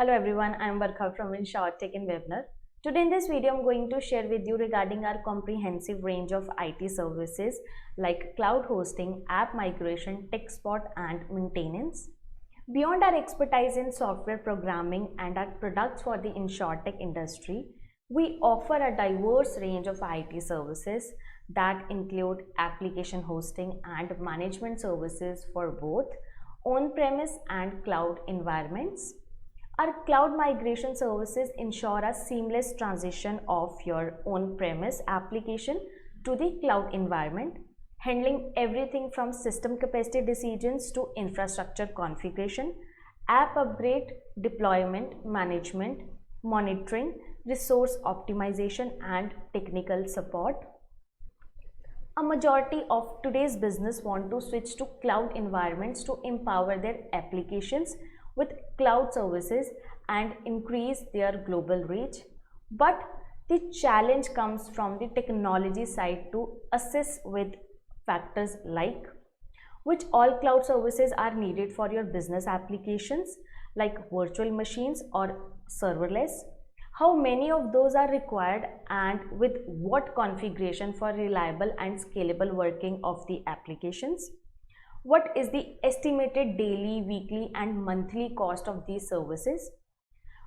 Hello everyone, I am Barkha from InsurTech in Webinar. Today in this video, I am going to share with you regarding our comprehensive range of IT services like cloud hosting, app migration, tech support and maintenance. Beyond our expertise in software programming and our products for the InsurTech industry, we offer a diverse range of IT services that include application hosting and management services for both on-premise and cloud environments. Our cloud migration services ensure a seamless transition of your on-premise application to the cloud environment, handling everything from system capacity decisions to infrastructure configuration, app upgrade, deployment, management, monitoring, resource optimization, and technical support. A majority of today's business want to switch to cloud environments to empower their applications with cloud services and increase their global reach. But the challenge comes from the technology side to assess with factors like which all cloud services are needed for your business applications like virtual machines or serverless, how many of those are required and with what configuration for reliable and scalable working of the applications. What is the estimated daily, weekly and monthly cost of these services?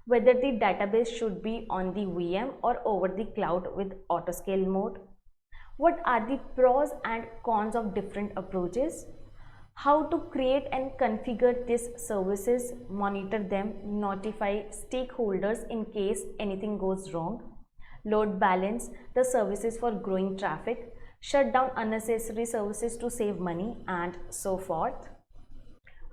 Whether the database should be on the VM or over the cloud with autoscale mode? What are the pros and cons of different approaches? How to create and configure these services, monitor them, notify stakeholders in case anything goes wrong, load balance the services for growing traffic, shut down unnecessary services to save money, and so forth.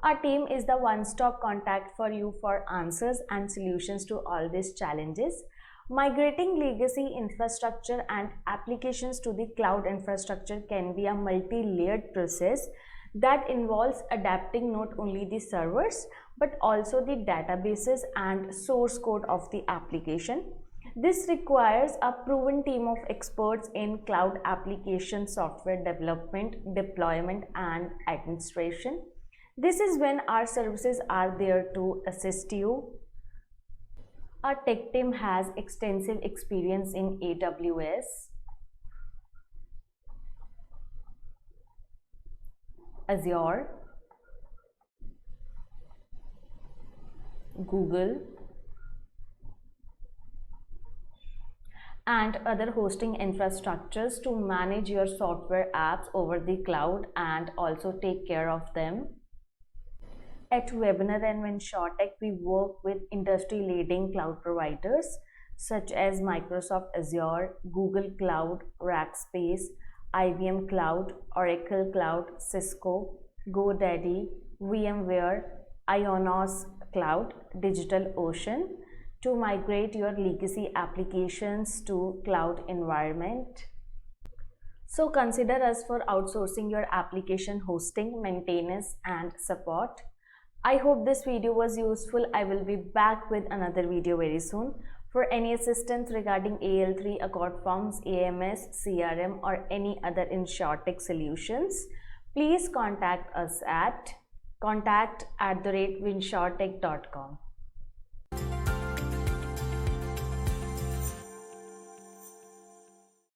Our team is the one-stop contact for you for answers and solutions to all these challenges. Migrating legacy infrastructure and applications to the cloud infrastructure can be a multi-layered process that involves adapting not only the servers but also the databases and source code of the application. This requires a proven team of experts in cloud application software development, deployment and administration. This is when our services are there to assist you. Our tech team has extensive experience in AWS, Azure, Google and other hosting infrastructures to manage your software apps over the cloud and also take care of them. At Webinar and InsurTech, we work with industry-leading cloud providers such as Microsoft Azure, Google Cloud, Rackspace, IBM Cloud, Oracle Cloud, Cisco, GoDaddy, VMware, Ionos Cloud, DigitalOcean to migrate your legacy applications to cloud environment. So consider us for outsourcing your application hosting, maintenance and support. I hope this video was useful. I will be back with another video very soon. For any assistance regarding AL3, Accord Forms, AMS, CRM or any other InsurTech solutions, please contact us at contact@insurtech.com.